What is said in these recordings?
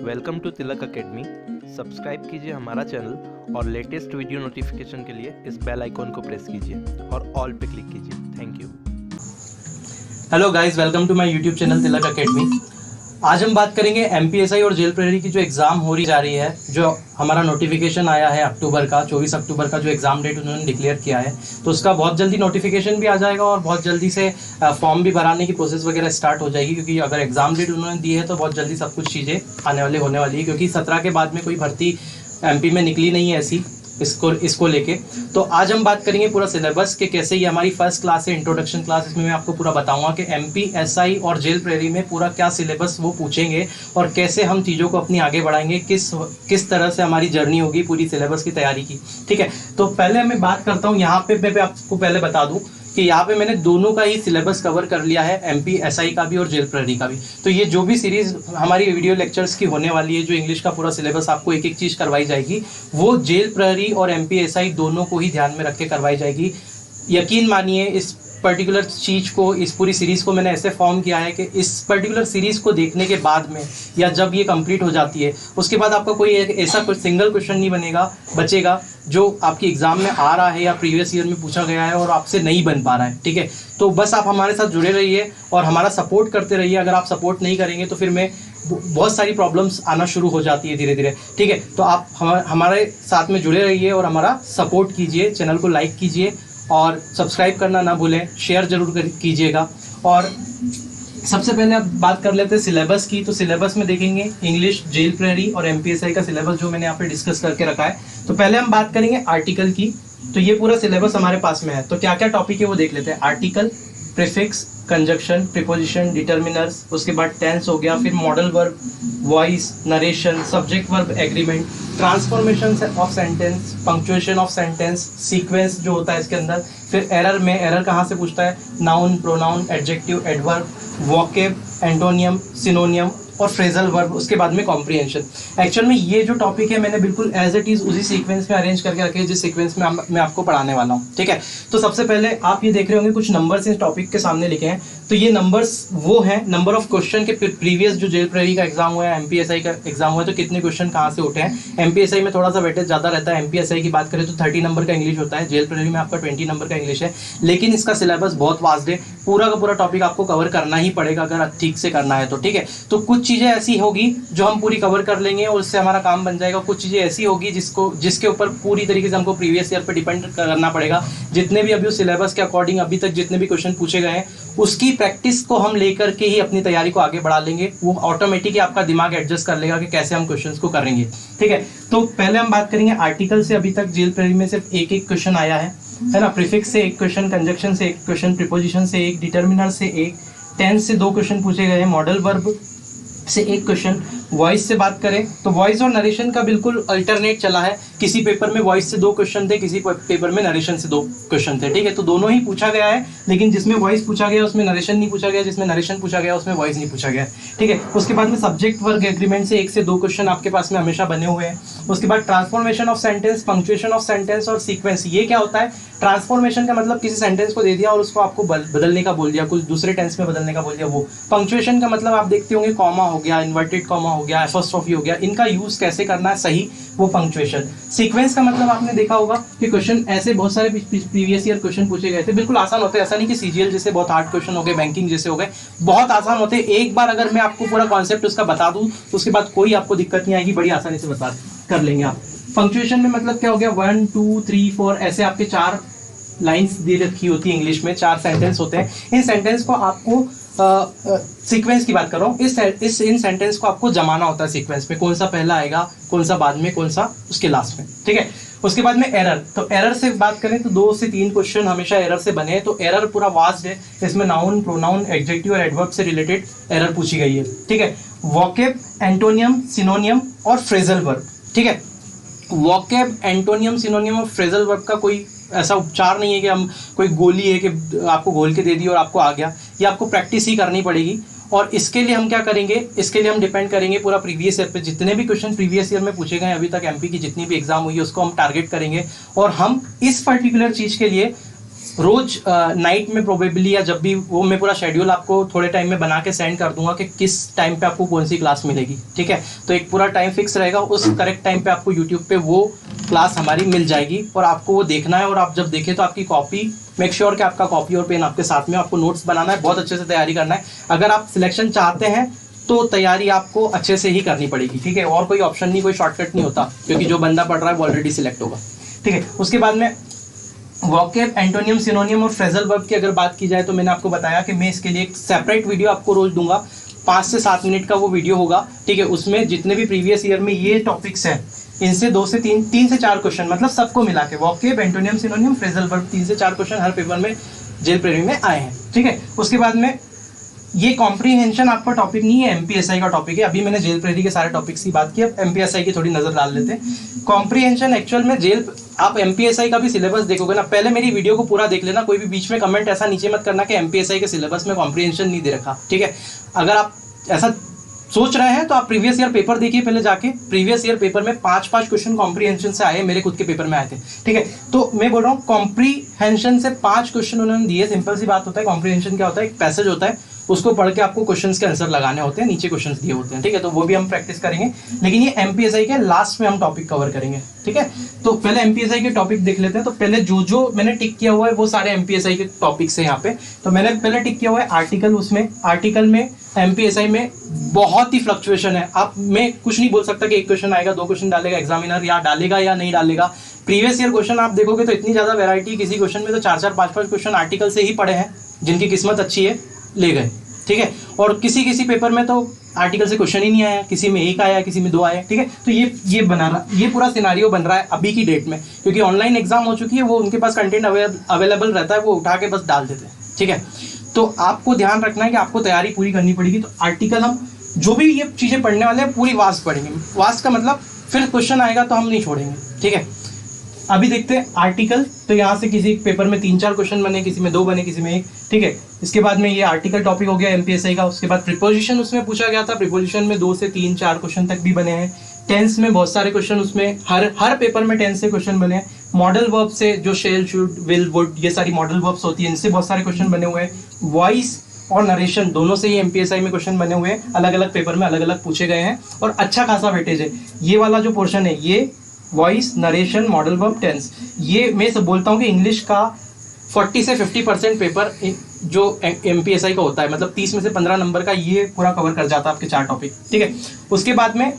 Welcome to Tilak Academy. Subscribe कीजिए हमारा channel और लेटेस्ट वीडियो नोटिफिकेशन के लिए इस बेल आइकॉन को प्रेस कीजिए और ऑल पे क्लिक कीजिए। Thank you. Hello guys, welcome to my YouTube channel Tilak Academy. आज हम बात करेंगे एमपीएसआई और जेल प्रेरी की जो एग्ज़ाम हो रही जा रही है, जो हमारा नोटिफिकेशन आया है अक्टूबर का 24 अक्टूबर का जो एग्ज़ाम डेट उन्होंने डिक्लेयर किया है, तो उसका बहुत जल्दी नोटिफिकेशन भी आ जाएगा और बहुत जल्दी से फॉर्म भी भराने की प्रोसेस वगैरह स्टार्ट हो जाएगी। क्योंकि अगर एग्ज़ाम डेट उन्होंने दी है तो बहुत जल्दी सब कुछ चीज़ें होने वाली है। क्योंकि 17 के बाद में कोई भर्ती एमपी में निकली नहीं है ऐसी इसको लेके। तो आज हम बात करेंगे पूरा सिलेबस के कैसे ये हमारी फर्स्ट क्लास है, इंट्रोडक्शन क्लास। इसमें मैं आपको पूरा बताऊंगा कि एमपीएसआई और जेल प्रेरी में पूरा क्या सिलेबस वो पूछेंगे और कैसे हम चीज़ों को अपनी आगे बढ़ाएंगे, किस तरह से हमारी जर्नी होगी पूरी सिलेबस की तैयारी की। ठीक है, तो पहले मैं बात करता हूँ यहाँ पे। मैं आपको पहले बता दूँ कि यहाँ पे मैंने दोनों का ही सिलेबस कवर कर लिया है, एमपीएसआई का भी और जेल प्रेरी का भी। तो ये जो भी सीरीज हमारी वीडियो लेक्चर्स की होने वाली है, जो इंग्लिश का पूरा सिलेबस आपको एक एक चीज़ करवाई जाएगी, वो जेल प्रेरी और एमपीएसआई दोनों को ही ध्यान में रख के करवाई जाएगी। यकीन मानिए, इस पर्टिकुलर चीज़ को, इस पूरी सीरीज़ को मैंने ऐसे फॉर्म किया है कि इस पर्टिकुलर सीरीज़ को देखने के बाद में या जब ये कंप्लीट हो जाती है उसके बाद आपका कोई ऐसा कोई सिंगल क्वेश्चन नहीं बचेगा जो आपकी एग्ज़ाम में आ रहा है या प्रीवियस ईयर में पूछा गया है और आपसे नहीं बन पा रहा है। ठीक है, तो बस आप हमारे साथ जुड़े रहिए और हमारा सपोर्ट करते रहिए। अगर आप सपोर्ट नहीं करेंगे तो फिर मैं बहुत सारी प्रॉब्लम्स आना शुरू हो जाती है धीरे धीरे। ठीक है, तो आप हमारे साथ में जुड़े रहिए और हमारा सपोर्ट कीजिए, चैनल को लाइक कीजिए और सब्सक्राइब करना ना भूलें, शेयर जरूर कीजिएगा। और सबसे पहले आप बात कर लेते हैं सिलेबस की। तो सिलेबस में देखेंगे इंग्लिश, जेल प्रेरी और एमपीएसआई का सिलेबस जो मैंने यहाँ पे डिस्कस करके रखा है। तो पहले हम बात करेंगे आर्टिकल की। तो ये पूरा सिलेबस हमारे पास में है, तो क्या क्या टॉपिक है वो देख लेते हैं। Article, prefix, conjunction, preposition, determiners, उसके बाद टेंस हो गया, फिर modal verb, voice, narration, subject verb agreement, transformation of sentence, punctuation of sentence, sequence जो होता है इसके अंदर, फिर एरर में एरर कहाँ से पूछता है, noun, pronoun, adjective, adverb, vocab, antonym, सिनोनियम और फ्रेजल वर्ब, उसके बाद में कॉम्प्रिहेंशन। एक्चुअल में ये जो टॉपिक है मैंने बिल्कुल एज इट इज़ उसी सीक्वेंस में अरेंज करके रखे हैं जिस सीक्वेंस में मैं आपको पढ़ाने वाला हूँ। ठीक है, तो सबसे पहले आप ये देख रहे होंगे कुछ नंबर्स इस टॉपिक के सामने लिखे हैं। तो ये नंबर्स वो हैं नंबर ऑफ क्वेश्चन के प्रीवियस जो जेल प्रेरी का एग्जाम हुआ है, एमपीएसआई का एग्जाम हुआ है, तो कितने क्वेश्चन कहाँ से उठे हैं। एमपीएसआई में थोड़ा सा वेटेज ज़्यादा रहता है। एमपीएसआई की बात करें तो 30 नंबर का इंग्लिश होता है, जेल प्रेरी में आपका 20 नंबर का इंग्लिश है। लेकिन इसका सिलेबस बहुत वास्ट है, पूरा का पूरा टॉपिक आपको कवर करना ही पड़ेगा अगर ठीक से करना है तो। ठीक है, तो कुछ चीज़ें ऐसी होगी जो हम पूरी कवर कर लेंगे और उससे हमारा काम बन जाएगा। कुछ चीज़ें ऐसी होगी जिसके ऊपर पूरी तरीके से हमको प्रीवियस ईयर पर डिपेंड करना पड़ेगा। जितने भी अभी उस सिलेबस के अकॉर्डिंग अभी तक जितने भी क्वेश्चन पूछे गए हैं उसकी प्रैक्टिस को हम लेकर के ही अपनी तैयारी को आगे बढ़ा लेंगे। वो ऑटोमेटिक आपका दिमाग एडजस्ट कर लेगा कि कैसे हम क्वेश्चंस को करेंगे। ठीक है, तो पहले हम बात करेंगे आर्टिकल से। अभी तक जेल प्रेरी में सिर्फ एक एक क्वेश्चन आया है ना। प्रीफिक्स से एक क्वेश्चन, कंजक्शन से एक क्वेश्चन, प्रीपोजिशन से एक, डिटर्मिनर से एक, टेंस से 2 क्वेश्चन पूछे गए हैं, मॉडल वर्ब से एक क्वेश्चन। वॉइस से बात करें तो वॉइस और नरेशन का बिल्कुल अल्टरनेट चला है। किसी पेपर में वॉइस से 2 क्वेश्चन थे, किसी पेपर में नरेशन से 2 क्वेश्चन थे। ठीक है, तो दोनों ही पूछा गया है, लेकिन जिसमें वॉइस पूछा गया उसमें नरेशन नहीं पूछा गया, जिसमें नरेशन पूछा गया उसमें वॉइस नहीं पूछा गया। ठीक है, उसके बाद में सब्जेक्ट वर्ब एग्रीमेंट से 1 से 2 क्वेश्चन आपके पास में हमेशा बने हुए हैं। उसके बाद transformation of sentence, punctuation of sentence और सीक्वेंस। ये क्या होता है? ट्रांसफॉर्मेशन का मतलब किसी सेंटेंस को दे दिया और उसको आपको बदलने का बोल दिया, कुछ दूसरे टेंस में बदलने का बोल दिया वो। पंक्चुएशन का मतलब आप देखते होंगे कॉमा हो गया, इन्वर्टेड कॉमा हो गया, एपोस्ट्रोफी हो गया, इनका यूज कैसे करना है सही, वो पंक्चुएशन। सीक्वेंस का मतलब आपने देखा होगा कि क्वेश्चन ऐसे बहुत सारे प्रीवियस ईयर क्वेश्चन पूछे गए थे, बिल्कुल आसान होते हैं। ऐसा नहीं कि सीजीएल जैसे बहुत हार्ड क्वेश्चन हो गए, बैंकिंग जैसे हो गए, बहुत आसान होते हैं। एक बार अगर मैं आपको पूरा कॉन्सेप्ट उसका बता दूं तो उसके बाद कोई आपको दिक्कत नहीं आएगी, बड़ी आसानी से बता कर लेंगे आप। पंक्चुएशन में मतलब क्या हो गया, 1 2 3 4 ऐसे आपके 4 लाइंस दे रखी होती है इंग्लिश में, 4 सेंटेंस होते हैं। इन सेंटेंस को आपको सीक्वेंस की बात कर रहा हूँ, इन सेंटेंस को आपको जमाना होता है सीक्वेंस में, कौन सा पहला आएगा, कौन सा बाद में, कौन सा उसके लास्ट में। ठीक है, उसके बाद में एरर। तो एरर से बात करें तो 2 से 3 क्वेश्चन हमेशा एरर से बने हैं। तो एरर पूरा वास्ट है, इसमें नाउन, प्रोनाउन, एडजेक्टिव और एडवर्ब से रिलेटेड एरर पूछी गई है। ठीक है, वोकेब, एंटोनियम, सिनोनियम और फ्रेजल वर्ब। ठीक है, वोकेब, एंटोनियम, सिनोनियम और फ्रेजल वर्ब का कोई ऐसा उपचार नहीं है कि हम कोई गोली है कि आपको घोल के दे दी और आपको आ गया। ये आपको प्रैक्टिस ही करनी पड़ेगी। और इसके लिए हम क्या करेंगे, इसके लिए हम डिपेंड करेंगे पूरा प्रीवियस ईयर पे। जितने भी क्वेश्चन प्रीवियस ईयर में पूछे गए अभी तक एमपी की जितनी भी एग्जाम हुई है उसको हम टारगेट करेंगे और हम इस पर्टिकुलर चीज़ के लिए रोज नाइट में प्रोबेबली या जब भी वो मैं पूरा शेड्यूल आपको थोड़े टाइम में बना के सेंड कर दूंगा कि किस टाइम पे आपको कौन सी क्लास मिलेगी, ठीक है। तो एक पूरा टाइम फिक्स रहेगा, उस करेक्ट टाइम पे आपको यूट्यूब पे वो क्लास हमारी मिल जाएगी और आपको वो देखना है। और आप जब देखें तो आपकी कॉपी, मेक श्योर कि आपका कॉपी और पेन आपके साथ में, आपको नोट्स बनाना है, बहुत अच्छे से तैयारी करना है। अगर आप सिलेक्शन चाहते हैं तो तैयारी आपको अच्छे से ही करनी पड़ेगी, ठीक है। और कोई ऑप्शन नहीं, कोई शॉर्टकट नहीं होता, क्योंकि जो बंदा पढ़ रहा है वो ऑलरेडी सिलेक्ट होगा, ठीक है। उसके बाद में वोकैब, एंटोनियम, सिनोनियम और फ्रेजल वर्ब की अगर बात की जाए तो मैंने आपको बताया कि मैं इसके लिए एक सेपरेट वीडियो आपको रोज दूंगा, 5 से 7 मिनट का वो वीडियो होगा, ठीक है। उसमें जितने भी प्रीवियस ईयर में ये टॉपिक्स हैं, इनसे 2 से 3 से 4 क्वेश्चन, मतलब सबको मिला के वोकैब, एंटोनियम, सिनोनियम, फ्रेजल वर्ब 3 से 4 क्वेश्चन हर पेपर में जेल प्रेरी में आए हैं, ठीक है। उसके बाद में ये कॉम्प्रीहेंशन आपका टॉपिक नहीं है, एमपीएसआई का टॉपिक है। अभी मैंने जेल प्रेरी के सारे टॉपिक्स की बात की, अब एमपीएसआई की थोड़ी नजर डाल लेते हैं। कॉम्प्रीहेंशन एक्चुअल में जेल, आप एमपीएसआई का भी सिलेबस देखोगे ना, पहले मेरी वीडियो को पूरा देख लेना, कोई भी बीच में कमेंट ऐसा नीचे मत करना कि एमपीएसआई के सिलेबस में कॉम्प्रीहेंशन नहीं दे रखा, ठीक है। अगर आप ऐसा सोच रहे हैं तो आप प्रीवियस ईयर पेपर देखिए पहले जाके। प्रीवियस ईयर पेपर में 5 क्वेश्चन कॉम्प्रीहेंशन से आए, मेरे खुद के पेपर में आए थे, ठीक है। तो मैं बोल रहा हूँ कॉम्प्रीहेंशन से 5 क्वेश्चन उन्होंने दिए। सिंपल सी बात होता है, कॉम्प्रीहेंशन क्या होता है, एक पैसेज होता है, उसको पढ़ के आपको क्वेश्चंस के आंसर लगाने होते हैं, नीचे क्वेश्चंस दिए होते हैं, ठीक है। तो वो भी हम प्रैक्टिस करेंगे, लेकिन ये एमपीएसआई के लास्ट में हम टॉपिक कवर करेंगे, ठीक है। तो पहले एमपीएसआई के टॉपिक देख लेते हैं। तो पहले जो मैंने टिक किया हुआ है वो सारे एमपीएसआई के टॉपिक्स हैं यहाँ पे। तो मैंने पहले टिक किया हुआ है आर्टिकल, उसमें आर्टिकल में एमपीएसआई में बहुत ही फ्लक्चुएशन है। आप, मैं कुछ नहीं बोल सकता कि 1 क्वेश्चन आएगा, 2 क्वेश्चन डालेगा एग्जामिनर, या डालेगा या नहीं डालेगा। प्रीवियस ईयर क्वेश्चन आप देखोगे तो इतनी ज्यादा वैरायटी, किसी क्वेश्चन में तो 4-4, 5-5 क्वेश्चन आर्टिकल से ही पढ़े हैं, जिनकी किस्मत अच्छी है ले गए, ठीक है। और किसी पेपर में तो आर्टिकल से क्वेश्चन ही नहीं आया, किसी में 1 आया, किसी में 2 आया, ठीक है। तो ये बना रहा, ये पूरा सिनारियो बन रहा है अभी की डेट में, क्योंकि ऑनलाइन एग्जाम हो चुकी है, वो उनके पास कंटेंट अवेलेबल रहता है, वो उठा के बस डाल देते हैं, ठीक है। तो आपको ध्यान रखना है कि आपको तैयारी पूरी करनी पड़ेगी। तो आर्टिकल, हम जो भी ये चीज़ें पढ़ने वाले हैं पूरी वास्ट पढ़ेंगे। वास्ट का मतलब फिर क्वेश्चन आएगा तो हम नहीं छोड़ेंगे, ठीक है। अभी देखते हैं आर्टिकल। तो यहाँ से किसी पेपर में 3-4 क्वेश्चन बने, किसी में 2 बने, किसी में 1, ठीक है। इसके बाद में ये आर्टिकल टॉपिक हो गया एमपीएसआई का। उसके बाद प्रीपोजिशन उसमें पूछा गया था, प्रीपोजिशन में 2 से 3-4 क्वेश्चन तक भी बने हैं। टेंस में बहुत सारे क्वेश्चन, उसमें हर पेपर में टेंस से क्वेश्चन बने हैं। मॉडल वर्ब से, जो शेल, शुड, विल, वुड, ये सारी मॉडल वर्ब्स होती है, इनसे बहुत सारे क्वेश्चन बने हुए हैं। वॉइस और नरेशन दोनों से ही एमपीएसआई में क्वेश्चन बने हुए हैं, अलग अलग पेपर में अलग अलग पूछे गए हैं और अच्छा खासा वेटेज है। ये वाला जो पोर्शन है, ये voice, narration, modal verb, tense, ये मैं सब बोलता हूँ कि इंग्लिश का 40 से 50% पेपर जो एमपीएसआई का होता है, मतलब 30 में से 15 नंबर का ये पूरा कवर कर जाता है आपके 4 टॉपिक, ठीक है। उसके बाद में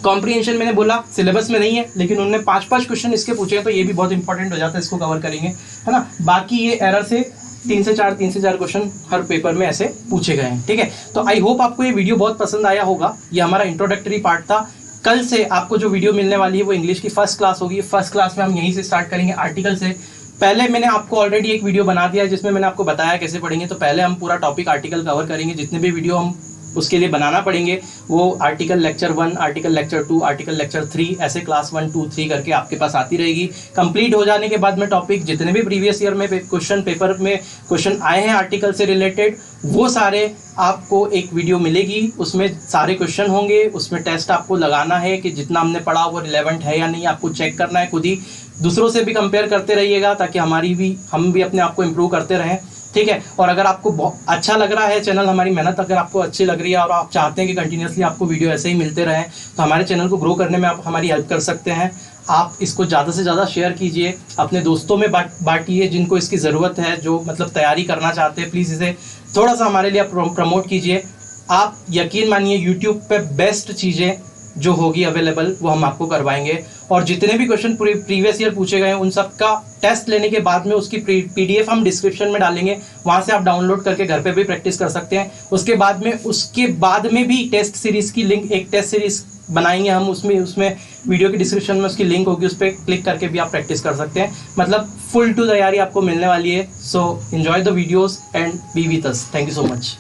कॉम्प्रीहेंशन, मैंने बोला सिलेबस में नहीं है, लेकिन उन्होंने 5-5 क्वेश्चन इसके पूछे हैं, तो ये भी बहुत इंपॉर्टेंट हो जाता है, इसको कवर करेंगे, है ना। बाकी ये एरर से 3 से 4 क्वेश्चन हर पेपर में ऐसे पूछे गए हैं, ठीक है। तो आई होप आपको ये वीडियो बहुत पसंद आया होगा। ये हमारा इंट्रोडक्टरी पार्ट था। कल से आपको जो वीडियो मिलने वाली है वो इंग्लिश की फर्स्ट क्लास होगी। फर्स्ट क्लास में हम यहीं से स्टार्ट करेंगे, आर्टिकल से। पहले मैंने आपको ऑलरेडी एक वीडियो बना दिया है जिसमें मैंने आपको बताया कैसे पढ़ेंगे। तो पहले हम पूरा टॉपिक आर्टिकल कवर करेंगे, जितने भी वीडियो हम उसके लिए बनाना पड़ेंगे वो article lecture 1, article lecture 2, article lecture 3, ऐसे क्लास 1, 2, 3 करके आपके पास आती रहेगी। कंप्लीट हो जाने के बाद में टॉपिक, जितने भी प्रीवियस ईयर में क्वेश्चन पेपर में क्वेश्चन आए हैं आर्टिकल से रिलेटेड, वो सारे आपको एक वीडियो मिलेगी। उसमें सारे क्वेश्चन होंगे, उसमें टेस्ट आपको लगाना है कि जितना हमने पढ़ा वो रिलेवेंट है या नहीं, आपको चेक करना है खुद ही। दूसरों से भी कंपेयर करते रहिएगा ताकि हम भी अपने आप को इम्प्रूव करते रहें, ठीक है। और अगर आपको बहुत अच्छा लग रहा है चैनल, हमारी मेहनत अगर आपको अच्छी लग रही है और आप चाहते हैं कि कंटिन्यूसली आपको वीडियो ऐसे ही मिलते रहें, तो हमारे चैनल को ग्रो करने में आप हमारी हेल्प कर सकते हैं। आप इसको ज़्यादा से ज़्यादा शेयर कीजिए, अपने दोस्तों में बांटिए जिनको इसकी ज़रूरत है, जो मतलब तैयारी करना चाहते हैं। प्लीज़ इसे थोड़ा सा हमारे लिए प्रमोट कीजिए। आप यकीन मानिए यूट्यूब पे बेस्ट चीज़ें जो होगी अवेलेबल वो हम आपको करवाएंगे। और जितने भी क्वेश्चन प्रीवियस ईयर पूछे गए हैं उन सब का टेस्ट लेने के बाद में उसकी पीडीएफ हम डिस्क्रिप्शन में डालेंगे, वहाँ से आप डाउनलोड करके घर पे भी प्रैक्टिस कर सकते हैं। उसके बाद में भी टेस्ट सीरीज़ की लिंक, एक टेस्ट सीरीज़ बनाएंगे हम, उसमें वीडियो की डिस्क्रिप्शन में उसकी लिंक होगी, उस पर क्लिक करके भी आप प्रैक्टिस कर सकते हैं। मतलब फुल टू तैयारी आपको मिलने वाली है। So enjoy the videos and B with us. Thank you so much.